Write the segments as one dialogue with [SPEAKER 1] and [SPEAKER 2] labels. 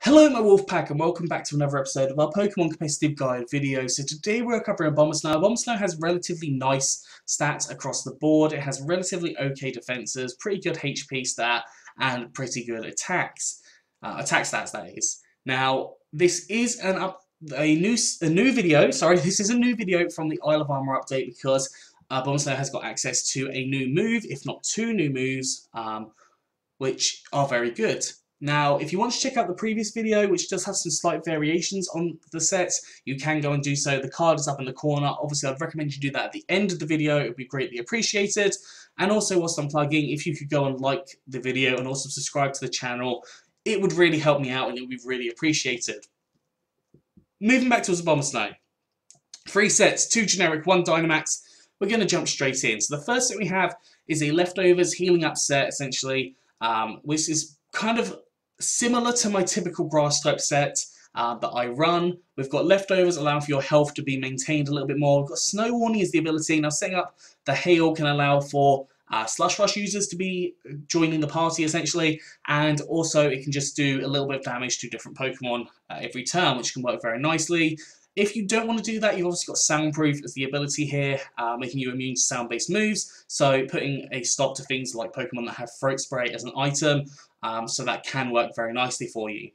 [SPEAKER 1] Hello my wolf pack and welcome back to another episode of our Pokemon Competitive Guide video. So today we're covering Abomasnow. Abomasnow has relatively nice stats across the board. It has relatively okay defenses, pretty good HP stat, and pretty good attacks. Attack stats, that is. Now, this is a new video. Sorry, this is a new video from the Isle of Armor update because Abomasnow has got access to a new move, if not two new moves, which are very good. Now, if you want to check out the previous video, which does have some slight variations on the sets, you can go and do so. The card is up in the corner. Obviously, I'd recommend you do that at the end of the video. It would be greatly appreciated. And also, whilst I'm plugging, if you could go and like the video and also subscribe to the channel, it would really help me out and it would be really appreciated. Moving back to Abomasnow. 3 sets, 2 generic, 1 dynamax. We're going to jump straight in. So the first set we have is a leftovers healing up set, essentially, which is kind of similar to my typical grass type set that I run. We've got leftovers allowing for your health to be maintained a little bit more. We've got snow warning as the ability. Now setting up the hail can allow for slush rush users to be joining the party essentially, and also it can just do a little bit of damage to different Pokemon every turn, which can work very nicely. If you don't want to do that, you've obviously got Soundproof as the ability here, making you immune to sound-based moves, so putting a stop to things like Pokemon that have Throat Spray as an item, so that can work very nicely for you.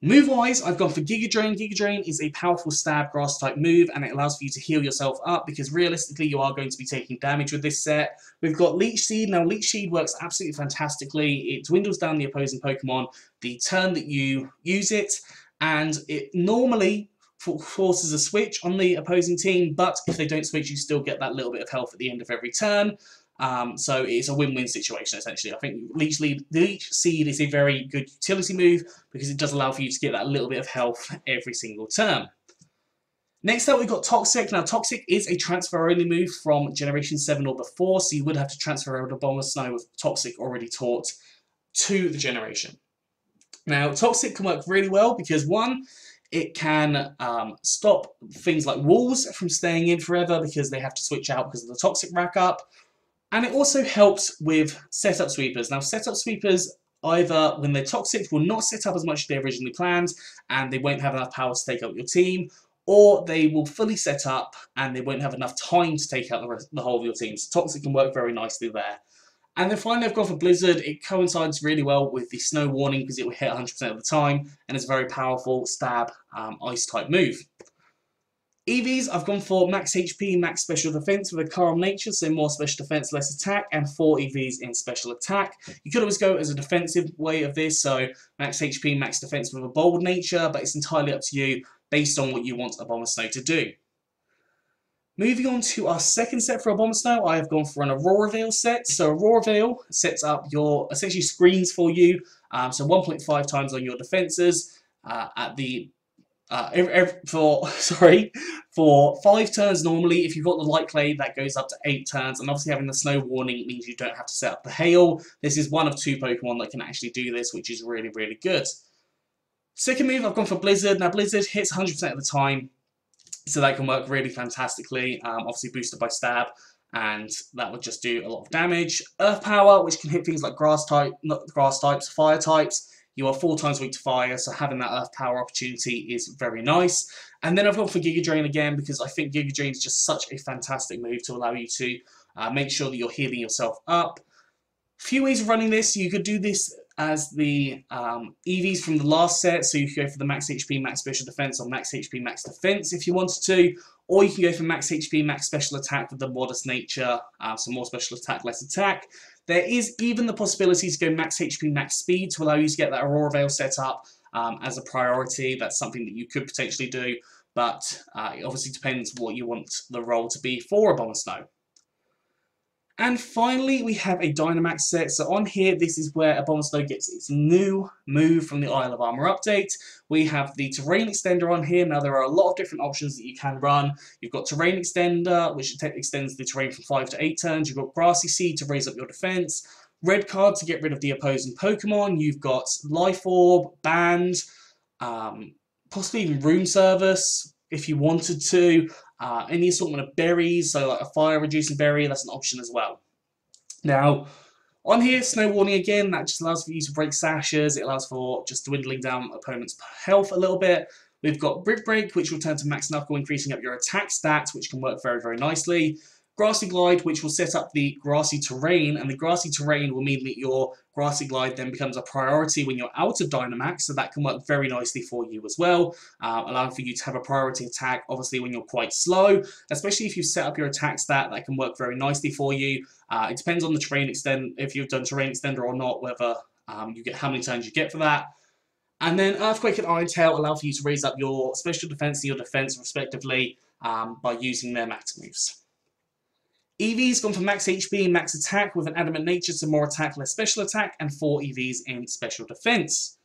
[SPEAKER 1] Move-wise, I've gone for Giga Drain. Giga Drain is a powerful stab grass type move, and it allows for you to heal yourself up, because realistically you are going to be taking damage with this set. We've got Leech Seed. Now Leech Seed works absolutely fantastically. It dwindles down the opposing Pokemon the turn that you use it, and it normally forces a switch on the opposing team, but if they don't switch, you still get that little bit of health at the end of every turn. So it's a win-win situation, essentially. I think Leech Seed is a very good utility move because it does allow for you to get that little bit of health every single turn. Next up, we've got Toxic. Now, Toxic is a transfer-only move from Generation 7 or before, so you would have to transfer over to Abomasnow with Toxic already taught to the generation. Now, Toxic can work really well because, one, it can stop things like walls from staying in forever because they have to switch out because of the Toxic rack up. And it also helps with setup sweepers. Now, setup sweepers, either when they're Toxic, will not set up as much as they originally planned, and they won't have enough power to take out your team, or they will fully set up and they won't have enough time to take out the whole of your team. So Toxic can work very nicely there. And then finally, I've gone for Blizzard. It coincides really well with the Snow Warning because it will hit 100% of the time, and it's a very powerful stab ice type move. EVs, I've gone for max HP, max special defense with a calm nature, so more special defense, less attack, and 4 EVs in special attack. You could always go as a defensive way of this, so max HP, max defense with a bold nature, but it's entirely up to you based on what you want Abomasnow to do. Moving on to our second set for Abomasnow, I have gone for an Aurora Veil set. So Aurora Veil sets up your, essentially screens for you, so 1.5 times on your defenses at the for 5 turns normally. If you've got the Light Clay, that goes up to 8 turns, and obviously having the Snow Warning means you don't have to set up the Hail. This is one of 2 Pokemon that can actually do this, which is really, really good. Second move, I've gone for Blizzard. Now Blizzard hits 100% of the time, so that can work really fantastically, obviously boosted by Stab, and that would just do a lot of damage. Earth Power, which can hit things like grass types, fire types. You are 4 times weak to fire, so having that Earth Power opportunity is very nice. And then I've gone for Giga Drain again because I think Giga Drain is just such a fantastic move to allow you to make sure that you're healing yourself up. Few ways of running this. You could do this as the EVs from the last set, so you could go for the max HP, max special defense, or max HP, max defense if you wanted to, or you can go for max HP, max special attack with the modest nature, so more special attack, less attack. There is even the possibility to go max HP, max speed to allow you to get that Aurora Veil set up as a priority. That's something that you could potentially do, but it obviously depends what you want the role to be for Abomasnow. And finally, we have a Dynamax set. So on here, this is where Abomasnow gets its new move from the Isle of Armor update. We have the Terrain Extender on here. Now, there are a lot of different options that you can run. You've got Terrain Extender, which extends the terrain from 5 to 8 turns. You've got Grassy Seed to raise up your defense. Red Card to get rid of the opposing Pokemon. You've got Life Orb, Band, possibly even Room Service if you wanted to. Any assortment of berries, so like a fire reducing berry, that's an option as well. Now, On here, Snow Warning again, that just allows for you to break sashes, it allows for just dwindling down opponents' health a little bit. We've got Brick Break, which will turn to Max Knuckle, increasing up your attack stats, which can work very, very nicely. Grassy Glide, which will set up the grassy terrain, and the grassy terrain will mean that your grassy glide then becomes a priority when you're out of Dynamax, so that can work very nicely for you as well, allowing for you to have a priority attack, obviously when you're quite slow, especially if you set up your attack stat, that can work very nicely for you. It depends on the terrain extend, if you've done terrain extender or not, whether you get how many turns you get for that. And then Earthquake and Iron Tail allow for you to raise up your special defense and your defense respectively by using their max moves. EV's gone for max HP and max attack with an adamant nature, so more attack, less special attack, and 4 EVs in special defense.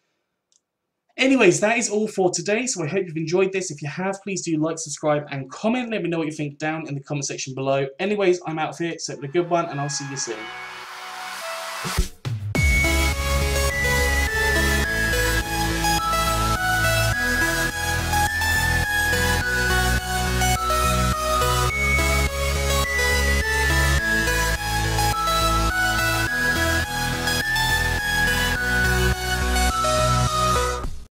[SPEAKER 1] Anyways, that is all for today, so I hope you've enjoyed this. If you have, please do like, subscribe, and comment. Let me know what you think down in the comment section below. Anyways, I'm out of here, so have a good one, and I'll see you soon.